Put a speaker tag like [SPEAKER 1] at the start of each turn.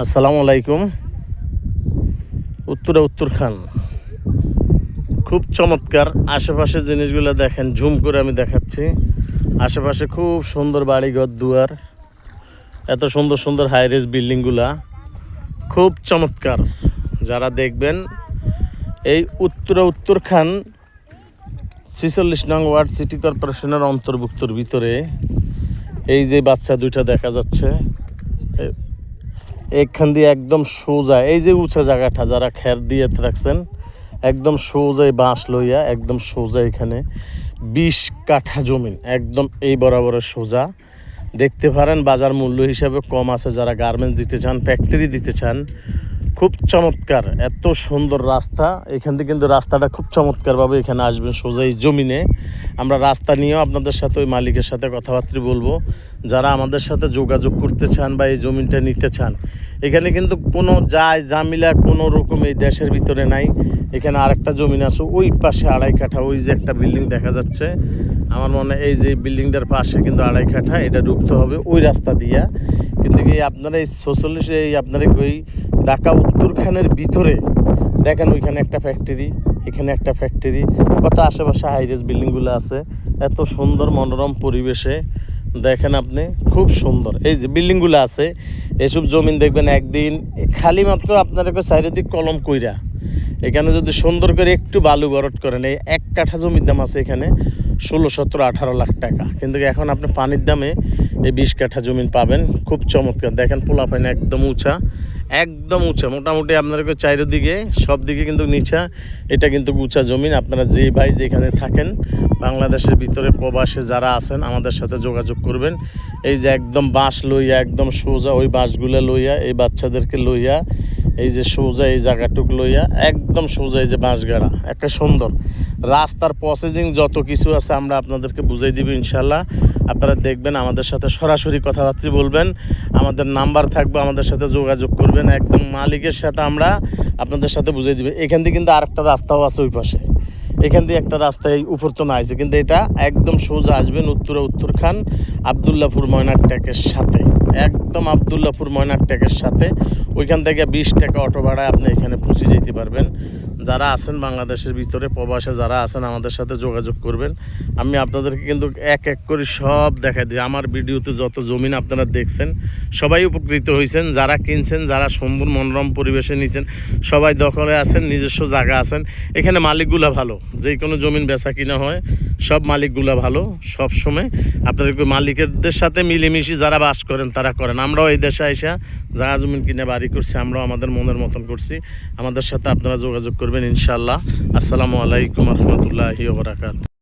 [SPEAKER 1] আসসালামু আলাইকুম। উত্তরখান খুব চমৎকার। আশেপাশে জিনিসগুলো দেখেন, ঝুম করে আমি দেখাচ্ছি। আশেপাশে খুব সুন্দর বাড়িঘর দুয়ার, এত সুন্দর সুন্দর হাইরেজ বিল্ডিংগুলা খুব চমৎকার। যারা দেখবেন এই উত্তরখান 46 নং ওয়ার্ড সিটি কর্পোরেশনের অন্তর্ভুক্তর ভিতরে এই যে বাচ্চা দুইটা দেখা যাচ্ছে, এখান দিয়ে একদম সোজা এই যে উঁচা জায়গাটা যারা খের দিয়ে রাখছেন, একদম সোজাই বাঁশ লইয়া একদম সোজা এখানে 20 কাঠা জমিন একদম এই বরাবরের সোজা। দেখতে পারেন বাজার মূল্য হিসাবে কম আছে। যারা গার্মেন্টস দিতে চান, ফ্যাক্টরি দিতে চান, খুব চমৎকার। এত সুন্দর রাস্তা এখান থেকে, কিন্তু রাস্তাটা খুব চমৎকারভাবে এখানে আসবেন সোজা এই জমিনে। আমরা রাস্তা নিয়েও আপনাদের সাথে ওই মালিকের সাথে কথাবার্তা বলবো। যারা আমাদের সাথে যোগাযোগ করতে চান বা এই জমিনটা নিতে চান, এখানে কিন্তু কোনো জামিলা কোনো রকম এই দেশের ভিতরে নাই। এখানে আরেকটা জমিন আছে ওই পাশে 2.5 কাঠা, ওই যে একটা বিল্ডিং দেখা যাচ্ছে আমার মনে হয়, এই যে বিল্ডিংটার পাশে কিন্তু 2.5 কাঠা, এটা ঢুকতে হবে ওই রাস্তা দিয়া। কিন্তু কি আপনারা এই 46 এই আপনারা ওই ঢাকা উত্তরখানের ভিতরে দেখেন, ওইখানে একটা ফ্যাক্টরি, এখানে একটা ফ্যাক্টরি, কত আশেপাশে হাইরেজ বিল্ডিংগুলো আছে এত সুন্দর মনোরম পরিবেশে। দেখেন আপনি, খুব সুন্দর এই যে বিল্ডিংগুলো আছে। এসব জমিন দেখবেন একদিন খালি মাত্র আপনাদেরকে চারিদিক কলম কইরা, এখানে যদি সুন্দর করে একটু বালু ভরট করেন, এই 1 কাঠা জমির দাম আছে এখানে 16, 17, 18 লাখ টাকা। কিন্তু এখন আপনি পানির দামে এই 20 কাঠা জমিন পাবেন। খুব চমৎকার। দেখেন পোলাপাইন একদম উঁচা, একদম উঁচা, মোটামুটি আপনাদেরকে চারিদিকে সব দিকে কিন্তু নিচা। এটা কিন্তু উঁচা জমিন। আপনারা যে ভাই যেখানে থাকেন, বাংলাদেশের ভিতরে প্রবাসে যারা আছেন, আমাদের সাথে যোগাযোগ করবেন। এই যে একদম বাঁশ লইয়া একদম সোজা ওই বাঁশগুলো লইয়া, এই বাচ্চাদেরকে লইয়া, এই যে সোজা এই জায়গাটুক লইয়া একদম সোজা এই যে বাঁশগাড়া, একটা সুন্দর রাস্তার প্রসেসিং যত কিছু আছে আমরা আপনাদেরকে বুঝাই দিব ইনশাল্লাহ। আপনারা দেখবেন, আমাদের সাথে সরাসরি কথাবার্তা বলবেন, আমাদের নাম্বার থাকবে, আমাদের সাথে যোগাযোগ করবেন। একদম মালিকের সাথে আমরা আপনাদের সাথে বুঝাই দিব। এখান থেকে কিন্তু আরেকটা রাস্তাও আছে ওই পাশে, এখান দিয়ে একটা রাস্তা এই উপর তো না আছে, কিন্তু এটা একদম সোজা আসবেন উত্তরখান আবদুল্লাপুর ময়নার ট্যাকের সাথে, একদম আবদুল্লাপুর ময়নার ট্যাকের সাথে। ওইখান থেকে 20 টাকা অটো ভাড়ায় আপনি এখানে পৌঁছে যেতে পারবেন। যারা আছেন বাংলাদেশের ভিতরে প্রবাসে যারা আছেন, আমাদের সাথে যোগাযোগ করবেন। আমি আপনাদেরকে কিন্তু এক এক করে সব দেখাই দিই। আমার ভিডিওতে যত জমিন আপনারা দেখছেন সবাই উপকৃত হয়েছেন। যারা কিনছেন, যারা সুন্দর মনোরম পরিবেশে নিয়েছেন, সবাই দখলে আছেন, নিজস্ব জায়গা আছেন। এখানে মালিকগুলা ভালো, যে কোনো জমিন বেচা কিনা হয় সব মালিকগুলা ভালো। সব সময় আপনাদেরকে মালিকদের সাথে মিলেমিশে যারা বাস করেন তারা করেন। আমরাও এই দেশে আইসা জায়গা জমিন কিনে বাড়ি করছি, আমরাও আমাদের মনের মতন করছি। আমাদের সাথে আপনারা যোগাযোগ করবেন ইনশাআল্লাহ। আসসালামু আলাইকুম রহমতুল্লাহি ওয়া বারাকাতুহু।